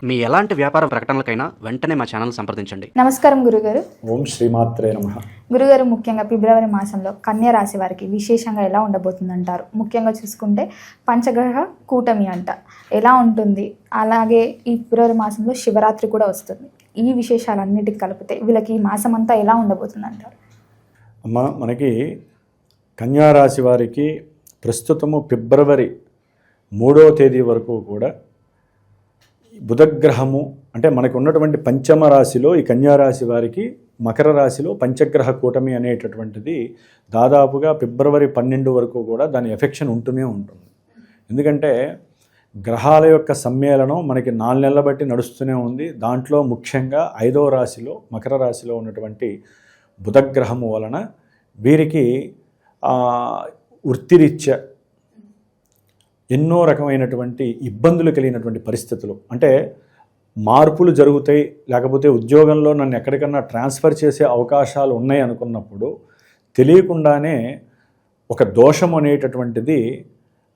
మీ ఎలాంటి వ్యాపార ప్రకటనలకైనా వెంటనే మా ఛానల్ సంప్రదించండి. నమస్కారం గురుగారు. ఓం శ్రీమాత్రే నమః. గురుగారు, ముఖ్యంగా ఫిబ్రవరి మాసంలో కన్యా రాశి వారికి విశేషంగా ఎలా ఉండబోతుందంటారు? ముఖ్యంగా చూసుకుంటే పంచగ్రహ కూటమి అంట ఎలా ఉంటుంది, అలాగే ఈ ఫిబ్రవరి మాసంలో శివరాత్రి కూడా వస్తుంది. ఈ విశేషాలన్నిటికి కలిపితే వీళ్ళకి ఈ మాసం అంతా ఎలా ఉండబోతుందంటారు? అమ్మ, మనకి కన్యారాశి వారికి ప్రస్తుతము ఫిబ్రవరి 3వ తేదీ వరకు కూడా బుధగ్రహము అంటే మనకు ఉన్నటువంటి పంచమ రాశిలో ఈ కన్యారాశి వారికి మకర రాశిలో పంచగ్రహ కూటమి అనేటటువంటిది దాదాపుగా ఫిబ్రవరి 12 వరకు కూడా దాని ఎఫెక్షన్ ఉంటూనే ఉంటుంది. ఎందుకంటే గ్రహాల యొక్క సమ్మేళనం మనకి 4 నెలల బట్టి నడుస్తూనే ఉంది. దాంట్లో ముఖ్యంగా 5వ రాశిలో మకర రాశిలో ఉన్నటువంటి బుధగ్రహము వలన వీరికి వృత్తిరీత్యా ఎన్నో రకమైనటువంటి ఇబ్బందులు కలిగినటువంటి పరిస్థితులు, అంటే మార్పులు జరుగుతాయి, లేకపోతే ఉద్యోగంలో నన్ను ఎక్కడికన్నా ట్రాన్స్ఫర్ చేసే అవకాశాలు ఉన్నాయి అనుకున్నప్పుడు తెలియకుండానే ఒక దోషం అనేటటువంటిది,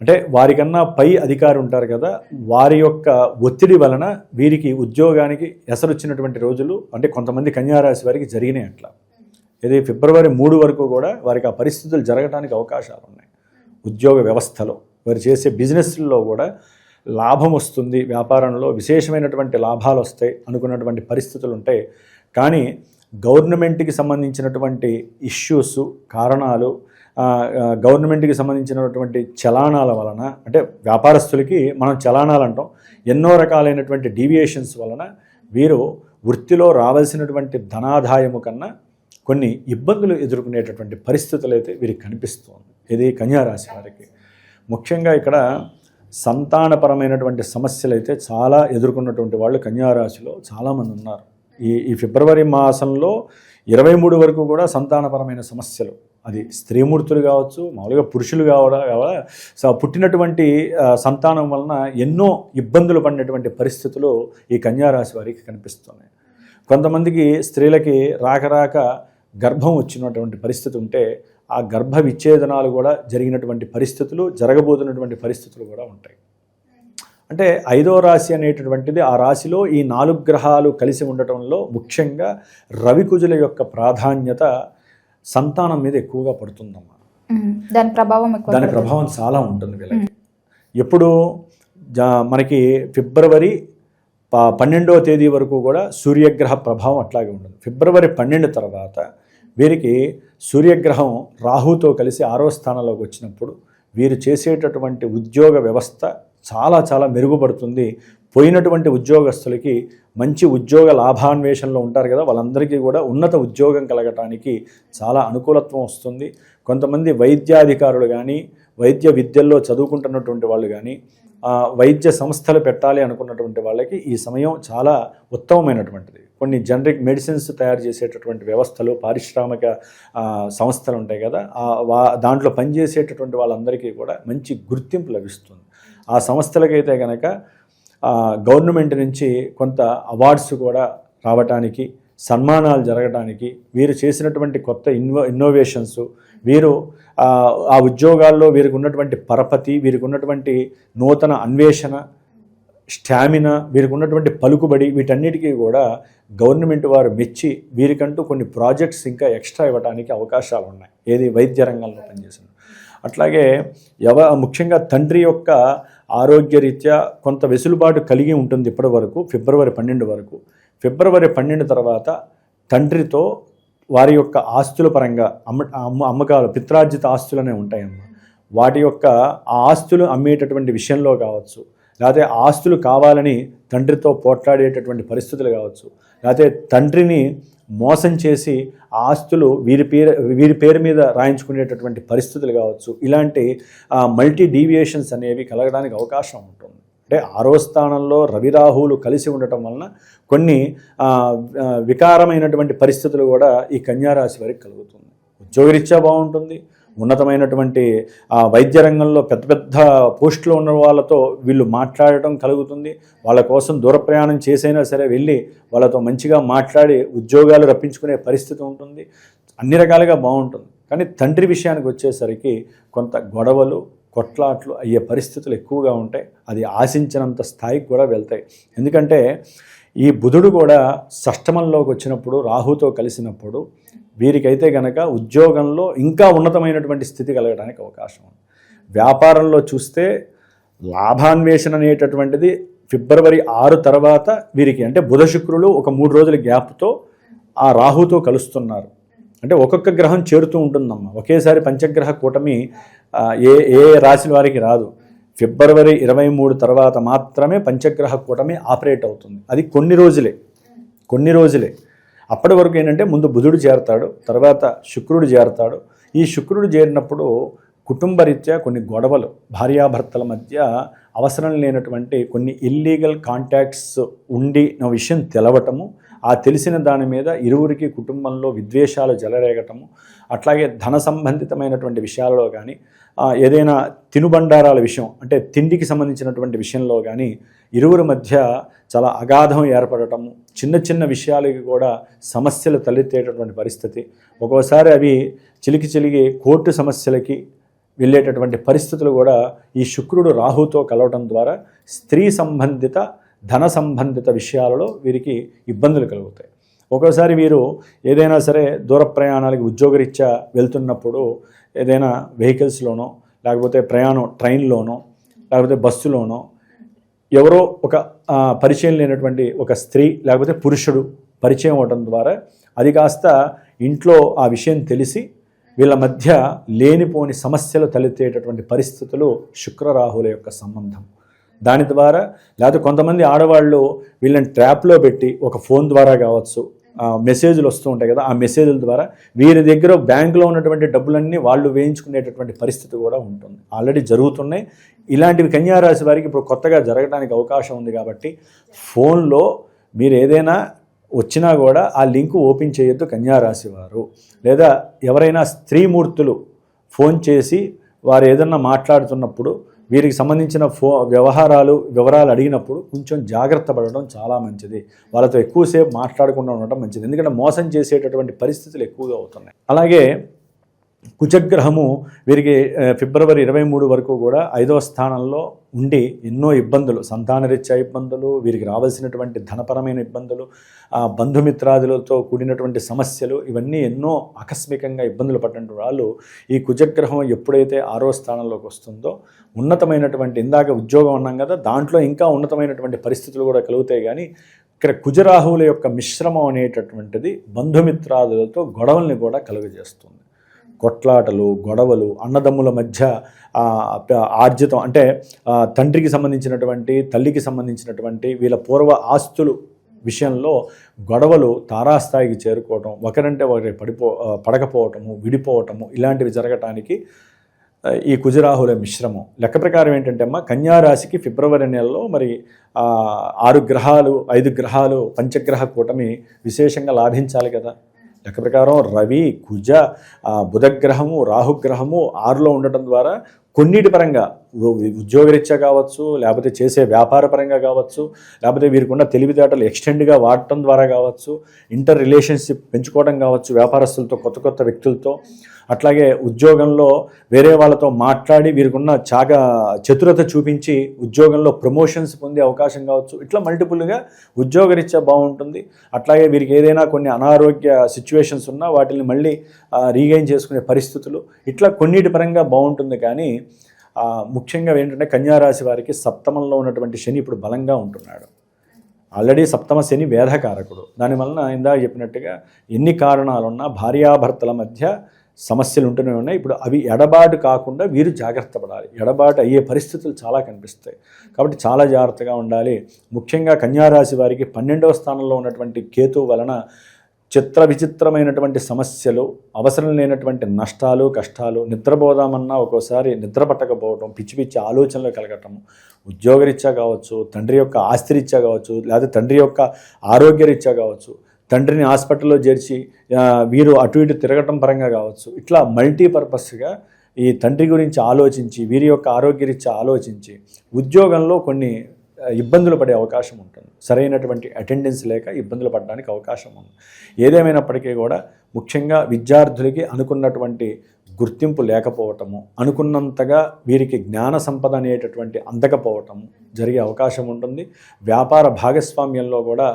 అంటే వారికన్నా పై అధికారి ఉంటారు కదా, వారి యొక్క ఒత్తిడి వలన వీరికి ఉద్యోగానికి ఎసరొచ్చినటువంటి రోజులు అంటే కొంతమంది కన్యారాశి వారికి జరిగినాయి. అట్లా ఇది ఫిబ్రవరి 3 వరకు కూడా వారికి ఆ పరిస్థితులు జరగడానికి అవకాశాలు ఉన్నాయి. ఉద్యోగ వ్యవస్థలో వారు చేసే బిజినెస్లో కూడా లాభం వస్తుంది, వ్యాపారంలో విశేషమైనటువంటి లాభాలు వస్తాయి అనుకున్నటువంటి పరిస్థితులు ఉంటాయి. కానీ గవర్నమెంట్కి సంబంధించినటువంటి ఇష్యూస్ కారణాలు, గవర్నమెంట్కి సంబంధించినటువంటి చలానాల వలన, అంటే వ్యాపారస్తులకి మనం చలానాలు అంటాం, ఎన్నో రకాలైనటువంటి డీవియేషన్స్ వలన వీరు వృత్తిలో రావాల్సినటువంటి ధనాదాయము కన్నా కొన్ని ఇబ్బందులు ఎదుర్కొనేటటువంటి పరిస్థితులు అయితే వీరికి కనిపిస్తుంది. ఇది కన్యారాశి వారికి ముఖ్యంగా ఇక్కడ సంతానపరమైనటువంటి సమస్యలు అయితే చాలా ఎదుర్కొన్నటువంటి వాళ్ళు కన్యారాశిలో చాలామంది ఉన్నారు. ఈ ఫిబ్రవరి మాసంలో 23 వరకు కూడా సంతానపరమైన సమస్యలు, అది స్త్రీమూర్తులు కావచ్చు, మామూలుగా పురుషులు పుట్టినటువంటి సంతానం వలన ఎన్నో ఇబ్బందులు పడినటువంటి పరిస్థితులు ఈ కన్యారాశి వారికి కనిపిస్తున్నాయి. కొంతమందికి స్త్రీలకి రాక గర్భం వచ్చినటువంటి పరిస్థితి ఉంటే ఆ గర్భ విచ్ఛేదనాలు కూడా జరిగినటువంటి పరిస్థితులు, జరగబోతున్నటువంటి పరిస్థితులు కూడా ఉంటాయి. అంటే 5వ రాశి అనేటటువంటిది, ఆ రాశిలో ఈ 4 గ్రహాలు కలిసి ఉండటంలో ముఖ్యంగా రవికుజుల యొక్క ప్రాధాన్యత సంతానం మీద ఎక్కువగా పడుతుందమ్మా. దాని ప్రభావం చాలా ఉంటుంది వీళ్ళకి. ఎప్పుడు మనకి ఫిబ్రవరి 12వ తేదీ వరకు కూడా సూర్యగ్రహ ప్రభావం అట్లాగే ఉంటుంది. ఫిబ్రవరి 12 తర్వాత వీరికి సూర్యగ్రహం రాహుతో కలిసి 6వ స్థానంలోకి వచ్చినప్పుడు వీరు చేసేటటువంటి ఉద్యోగ వ్యవస్థ చాలా చాలా మెరుగుపడుతుంది. పోయినటువంటి ఉద్యోగస్తులకి మంచి ఉద్యోగ లాభాన్వేషణలో ఉంటారు కదా, వాళ్ళందరికీ కూడా ఉన్నత ఉద్యోగం కలగటానికి చాలా అనుకూలత్వం వస్తుంది. కొంతమంది వైద్యాధికారులు కానీ, వైద్య విద్యల్లో చదువుకుంటున్నటువంటి వాళ్ళు కానీ, వైద్య సంస్థలు పెట్టాలి అనుకున్నటువంటి వాళ్ళకి ఈ సమయం చాలా ఉత్తమమైనటువంటిది. కొన్ని జనరిక్ మెడిసిన్స్ తయారు చేసేటటువంటి వ్యవస్థలు, పారిశ్రామిక సంస్థలు ఉంటాయి కదా, దాంట్లో పనిచేసేటటువంటి వాళ్ళందరికీ కూడా మంచి గుర్తింపు లభిస్తుంది. ఆ సంస్థలకైతే కనుక గవర్నమెంట్ నుంచి కొంత అవార్డ్స్ కూడా రావటానికి, సన్మానాలు జరగడానికి, వీరు చేసినటువంటి కొత్త ఇన్నోవేషన్స్, వీరు ఆ ఉద్యోగాల్లో వీరికి ఉన్నటువంటి పరపతి, వీరికి ఉన్నటువంటి నూతన అన్వేషణ, స్టామినా, వీరికి ఉన్నటువంటి పలుకుబడి, వీటన్నిటికీ కూడా గవర్నమెంట్ వారు మెచ్చి వీరికంటూ కొన్ని ప్రాజెక్ట్స్ ఇంకా ఎక్స్ట్రా ఇవ్వడానికి అవకాశాలు ఉన్నాయి. ఏది వైద్య రంగంలో పనిచేసిన. అట్లాగే ముఖ్యంగా తండ్రి యొక్క ఆరోగ్యరీత్యా కొంత వెసులుబాటు కలిగి ఉంటుంది ఇప్పటి వరకు, ఫిబ్రవరి 12 వరకు. ఫిబ్రవరి 12 తర్వాత తండ్రితో వారి యొక్క ఆస్తుల పరంగా అమ్మకాలు, పిత్రార్జిత ఆస్తులనే ఉంటాయమ్మ. వాటి యొక్క ఆ ఆస్తులు అమ్మేటటువంటి విషయంలో కావచ్చు, లేకపోతే ఆస్తులు కావాలని తండ్రితో పోట్లాడేటటువంటి పరిస్థితులు కావచ్చు, లేకపోతే తండ్రిని మోసం చేసి ఆస్తులు వీరి పేరు మీద రాయించుకునేటటువంటి పరిస్థితులు కావచ్చు. ఇలాంటి మల్టీ డీవియేషన్స్ అనేవి కలగడానికి అవకాశం ఉంటుంది. అంటే 6వ స్థానంలో రవిరాహువులు కలిసి ఉండటం వలన కొన్ని వికారమైనటువంటి పరిస్థితులు కూడా ఈ కన్యారాశి వారికి కలుగుతుంది. ఉద్యోగరీత్యా బాగుంటుంది, ఉన్నతమైనటువంటి వైద్య రంగంలో పెద్ద పెద్ద పోస్టులో ఉన్న వాళ్ళతో వీళ్ళు మాట్లాడటం కలుగుతుంది. వాళ్ళ కోసం దూర ప్రయాణం చేసైనా సరే వెళ్ళి వాళ్ళతో మంచిగా మాట్లాడి ఉద్యోగాలు రప్పించుకునే పరిస్థితి ఉంటుంది. అన్ని రకాలుగా బాగుంటుంది. కానీ తండ్రి విషయానికి వచ్చేసరికి కొంత గొడవలు, కొట్లాట్లు అయ్యే పరిస్థితులు ఎక్కువగా ఉంటాయి. అది ఆశించినంత స్థాయికి కూడా వెళ్తాయి. ఎందుకంటే ఈ బుధుడు కూడా షష్టమంలోకి వచ్చినప్పుడు రాహుతో కలిసినప్పుడు వీరికైతే గనక ఉద్యోగంలో ఇంకా ఉన్నతమైనటువంటి స్థితి కలగడానికి అవకాశం ఉంది. వ్యాపారంలో చూస్తే లాభాన్వేషణ అనేటటువంటిది ఫిబ్రవరి 6 తర్వాత వీరికి, అంటే బుధ శుక్రులు ఒక 3 రోజుల గ్యాప్తో ఆ రాహుతో కలుస్తున్నారు. అంటే ఒక్కొక్క గ్రహం చేరుతూ ఉంటుందమ్మా. ఒకేసారి పంచగ్రహ కూటమి ఏ ఏ రాశి వారికి రాదు. ఫిబ్రవరి 23 తర్వాత మాత్రమే పంచగ్రహ కూటమి ఆపరేట్ అవుతుంది. అది కొన్ని రోజులే. అప్పటి వరకు ఏంటంటే ముందు బుధుడు చేరతాడు, తర్వాత శుక్రుడు చేరతాడు. ఈ శుక్రుడు చేరినప్పుడు కుటుంబరీత్యా కొన్ని గొడవలు, భార్యాభర్తల మధ్య అవసరం లేనటువంటి కొన్ని ఇల్లీగల్ కాంటాక్ట్స్ ఉండి నా విషయం తెలవటము, ఆ తెలిసిన దాని మీద ఇరువురికి కుటుంబంలో విద్వేషాలు చెలరేగటము, అట్లాగే ధన సంబంధితమైనటువంటి విషయాలలో కానీ ఏదైనా తినుబండారాల విషయం, అంటే తిండికి సంబంధించినటువంటి విషయంలో కానీ ఇరువురి మధ్య చాలా అగాధం ఏర్పడటము, చిన్న చిన్న విషయాలకి కూడా సమస్యలు తలెత్తేటటువంటి పరిస్థితి, ఒక్కోసారి అవి చిలికి కోర్టు సమస్యలకి వెళ్ళేటటువంటి పరిస్థితులు కూడా ఈ శుక్రుడు రాహుతో కలవటం ద్వారా స్త్రీ సంబంధిత ధన సంబంధిత విషయాలలో వీరికి ఇబ్బందులు కలుగుతాయి. ఒక్కోసారి వీరు ఏదైనా సరే దూర ప్రయాణాలకి ఉద్యోగరీత్యా వెళ్తున్నప్పుడు ఏదైనా వెహికల్స్లోనో, లేకపోతే ప్రయాణం ట్రైన్లోనో, లేకపోతే బస్సులోనో ఎవరో ఒక పరిచయం లేనటువంటి ఒక స్త్రీ లేకపోతే పురుషుడు పరిచయం అవడం ద్వారా అది కాస్త ఇంట్లో ఆ విషయం తెలిసి వీళ్ళ మధ్య లేనిపోని సమస్యలు తలెత్తేటటువంటి పరిస్థితులు శుక్రరాహుల యొక్క సంబంధం. దాని ద్వారా లేకపోతే కొంతమంది ఆడవాళ్ళు వీళ్ళని ట్రాప్లో పెట్టి ఒక ఫోన్ ద్వారా కావచ్చు, మెసేజ్లు వస్తూ ఉంటాయి కదా, ఆ మెసేజ్ల ద్వారా వీరి దగ్గర బ్యాంకులో ఉన్నటువంటి డబ్బులన్నీ వాళ్ళు వేయించుకునేటటువంటి పరిస్థితి కూడా ఉంటుంది. ఆల్రెడీ జరుగుతున్నాయి. ఇలాంటివి కన్యారాశి వారికి ఇప్పుడు కొత్తగా జరగడానికి అవకాశం ఉంది. కాబట్టి ఫోన్లో మీరు ఏదైనా వచ్చినా కూడా ఆ లింకు ఓపెన్ చేయొద్దు కన్యారాశి వారు. లేదా ఎవరైనా స్త్రీమూర్తులు ఫోన్ చేసి వారు ఏదన్నా మాట్లాడుతున్నప్పుడు వీరికి సంబంధించిన వివరాలు అడిగినప్పుడు కొంచెం జాగ్రత్త పడడం చాలా మంచిది. వాళ్ళతో ఎక్కువసేపు మాట్లాడకుండా ఉండడం మంచిది. ఎందుకంటే మోసం చేసేటటువంటి పరిస్థితులు ఎక్కువగా అవుతున్నాయి. అలాగే కుజగ్రహము వీరికి ఫిబ్రవరి 23 వరకు కూడా 5వ స్థానంలో ఉండి ఎన్నో ఇబ్బందులు, సంతానరీత్యా ఇబ్బందులు, వీరికి రావాల్సినటువంటి ధనపరమైన ఇబ్బందులు, బంధుమిత్రాదులతో కూడినటువంటి సమస్యలు, ఇవన్నీ ఎన్నో ఆకస్మికంగా ఇబ్బందులు పడినటువంటి వాళ్ళు ఈ కుజగ్రహం ఎప్పుడైతే 6వ స్థానంలోకి వస్తుందో ఉన్నతమైనటువంటి, ఇందాక ఉద్యోగం అన్నాం కదా, దాంట్లో ఇంకా ఉన్నతమైనటువంటి పరిస్థితులు కూడా కలుగుతాయి. కానీ ఇక్కడ కుజరాహువుల యొక్క మిశ్రమం అనేటటువంటిది బంధుమిత్రాదులతో గొడవల్ని కూడా కలుగజేస్తుంది. కొట్లాటలు, గొడవలు, అన్నదమ్ముల మధ్య ఆర్జితం, అంటే తండ్రికి సంబంధించినటువంటి, తల్లికి సంబంధించినటువంటి వీళ్ళ పూర్వ ఆస్తులు విషయంలో గొడవలు తారాస్థాయికి చేరుకోవటం, ఒకరంటే ఒకరి పడకపోవటము, విడిపోవటము, ఇలాంటివి జరగటానికి ఈ కుజరాహుల మిశ్రమం. లెక్క ప్రకారం ఏంటంటే అమ్మ, కన్యారాశికి ఫిబ్రవరి నెలలో మరి 5 గ్రహాలు పంచగ్రహ కూటమి విశేషంగా లాభించాలి కదా. లెక్క ప్రకారం రవి, కుజ, బుధగ్రహము, రాహుగ్రహము 6లో ఉండటం ద్వారా కొన్నిటి పరంగా ఉద్యోగరీత్యా కావచ్చు, లేకపోతే చేసే వ్యాపార పరంగా కావచ్చు, లేకపోతే వీరికి ఉన్న తెలివితేటలు ఎక్స్టెండ్గా వాడటం ద్వారా కావచ్చు, ఇంటర్ రిలేషన్షిప్ పెంచుకోవడం కావచ్చు వ్యాపారస్తులతో, కొత్త వ్యక్తులతో, అట్లాగే ఉద్యోగంలో వేరే వాళ్ళతో మాట్లాడి వీరికి ఉన్న చతురత చూపించి ఉద్యోగంలో ప్రమోషన్స్ పొందే అవకాశం కావచ్చు. ఇట్లా మల్టిపుల్గా ఉద్యోగరీత్యా బాగుంటుంది. అట్లాగే వీరికి ఏదైనా కొన్ని అనారోగ్య సిచ్యువేషన్స్ ఉన్నా వాటిని మళ్ళీ రీగైన్ చేసుకునే పరిస్థితులు, ఇట్లా కొన్నిటి పరంగా బాగుంటుంది. కానీ ముఖ్యంగా ఏంటంటే కన్యారాశి వారికి సప్తమంలో ఉన్నటువంటి శని ఇప్పుడు బలంగా ఉంటున్నాడు. ఆల్రెడీ సప్తమ శని వేధకారకుడు. దానివలన ఇందాక చెప్పినట్టుగా ఎన్ని కారణాలున్నా భార్యాభర్తల మధ్య సమస్యలు ఉంటూనే ఉన్నాయి. ఇప్పుడు అవి ఎడబాటు కాకుండా వీరు జాగ్రత్త పడాలి. ఎడబాటు అయ్యే పరిస్థితులు చాలా కనిపిస్తాయి. కాబట్టి చాలా జాగ్రత్తగా ఉండాలి. ముఖ్యంగా కన్యారాశి వారికి 12వ స్థానంలో ఉన్నటువంటి కేతు వలన విచిత్రమైనటువంటి సమస్యలు, అవసరం లేనటువంటి నష్టాలు, కష్టాలు, నిద్రపోదామన్నా ఒక్కోసారి నిద్ర పట్టకపోవటం, పిచ్చి ఆలోచనలు కలగటము, ఉద్యోగరీత్యా కావచ్చు, తండ్రి యొక్క ఆస్తిరీత్యా కావచ్చు, లేదా తండ్రి యొక్క ఆరోగ్యరీత్యా కావచ్చు, తండ్రిని హాస్పిటల్లో చేర్చి వీరు అటు ఇటు తిరగటం పరంగా కావచ్చు, ఇట్లా మల్టీపర్పస్గా ఈ తండ్రి గురించి ఆలోచించి, వీరి యొక్క ఆరోగ్యరీత్యా ఆలోచించి ఉద్యోగంలో కొన్ని ఇబ్బందులు పడే అవకాశం ఉంటుంది. సరైనటువంటి అటెండెన్స్ లేక ఇబ్బందులు పడడానికి అవకాశం ఉంది. ఏదేమైనప్పటికీ కూడా ముఖ్యంగా విద్యార్థులకి అనుకున్నటువంటి గుర్తింపు లేకపోవటము, అనుకున్నంతగా వీరికి జ్ఞాన సంపద అనేటటువంటి అందకపోవటము జరిగే అవకాశం ఉంటుంది. వ్యాపార భాగస్వామ్యంలో కూడా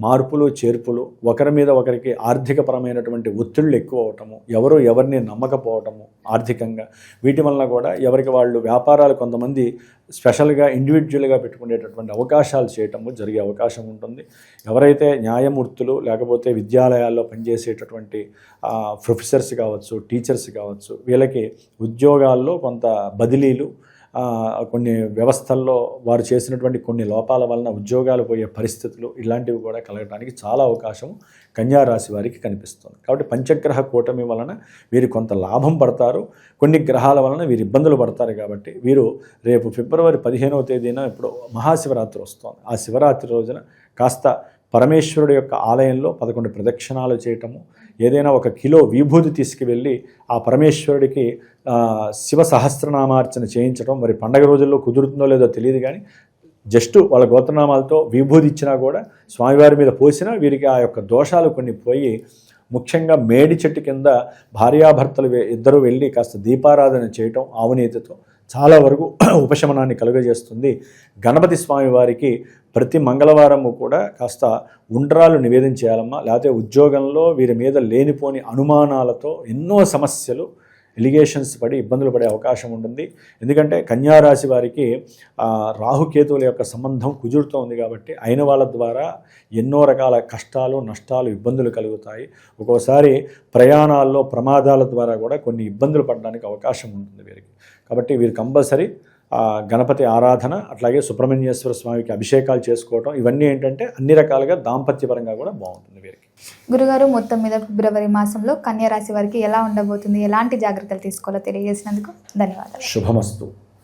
మార్పులు చేర్పులు, ఒకరి మీద ఒకరికి ఆర్థికపరమైనటువంటి ఒత్తిళ్ళు ఎక్కువ అవటము, ఎవరు ఎవరిని నమ్మకపోవటము ఆర్థికంగా, వీటి వలన కూడా ఎవరికి వాళ్ళు వ్యాపారాలు కొంతమంది స్పెషల్గా ఇండివిజువల్గా పెట్టుకునేటటువంటి అవకాశాలు చేయటము జరిగే అవకాశం ఉంటుంది. ఎవరైతే న్యాయమూర్తులు లేకపోతే విద్యాలయాల్లో పనిచేసేటటువంటి ప్రొఫెసర్స్ కావచ్చు, టీచర్స్ కావచ్చు, వీళ్ళకి ఉద్యోగాల్లో కొంత బదిలీలు, కొన్ని వ్యవస్థల్లో వారు చేసినటువంటి కొన్ని లోపాల వలన ఉద్యోగాలు పోయే పరిస్థితులు ఇలాంటివి కూడా కలగడానికి చాలా అవకాశం కన్యా రాశి వారికి కనిపిస్తుంది. కాబట్టి పంచగ్రహ కూటమి వలన వీరు కొంత లాభం పడతారు, కొన్ని గ్రహాల వలన వీరు ఇబ్బందులు పడతారు. కాబట్టి వీరు రేపు ఫిబ్రవరి 15వ తేదీన ఇప్పుడు మహాశివరాత్రి వస్తుంది. ఆ శివరాత్రి రోజున కాస్త పరమేశ్వరుడు యొక్క ఆలయంలో 11 ప్రదక్షిణాలు చేయటము, ఏదైనా 1 కిలో విభూతి తీసుకువెళ్ళి ఆ పరమేశ్వరుడికి శివ సహస్రనామార్చన చేయించడం. మరి పండగ రోజుల్లో కుదురుతుందో లేదో తెలియదు, కానీ జస్ట్ వాళ్ళ గోత్రనామాలతో విభూతి ఇచ్చినా కూడా స్వామివారి మీద పోసినా వీరికి ఆ యొక్క దోషాలు కొన్ని పోయి, ముఖ్యంగా మేడి చెట్టు కింద భార్యాభర్తలు ఇద్దరు వెళ్ళి కాస్త దీపారాధన చేయటం ఆవునేతితో చాలా వరకు ఉపశమనాన్ని కలుగజేస్తుంది. గణపతి స్వామి వారికి ప్రతి మంగళవారము కూడా కాస్త ఉండ్రాలు నివేదన చేయాలమ్మా. లేకపోతే ఉద్యోగంలో వీరి మీద లేనిపోని అనుమానాలతో ఎన్నో సమస్యలు, ఎలిగేషన్స్ పడి ఇబ్బందులు పడే అవకాశం ఉంటుంది. ఎందుకంటే కన్యారాశి వారికి రాహుకేతువుల యొక్క సంబంధం కుజుడుతో ఉంది కాబట్టి అయిన వాళ్ళ ద్వారా ఎన్నో రకాల కష్టాలు, నష్టాలు, ఇబ్బందులు కలుగుతాయి. ఒక్కోసారి ప్రయాణాల్లో ప్రమాదాల ద్వారా కూడా కొన్ని ఇబ్బందులు పడడానికి అవకాశం ఉంటుంది వీరికి. కాబట్టి వీరు కంపల్సరీ గణపతి ఆరాధన, అట్లాగే సుబ్రహ్మణ్యేశ్వర స్వామికి అభిషేకాలు చేసుకోవటం, ఇవన్నీ ఏంటంటే అన్ని రకాలుగా దాంపత్యపరంగా కూడా బాగుంటుంది వీరికి. గురుగారు, మొత్తం మీద ఫిబ్రవరి మాసంలో కన్యా రాశి వారికి ఎలా ఉండబోతుంది, ఎలాంటి జాగ్రత్తలు తీసుకోవాలో తెలియజేసినందుకు ధన్యవాదాలు. శుభమస్తు.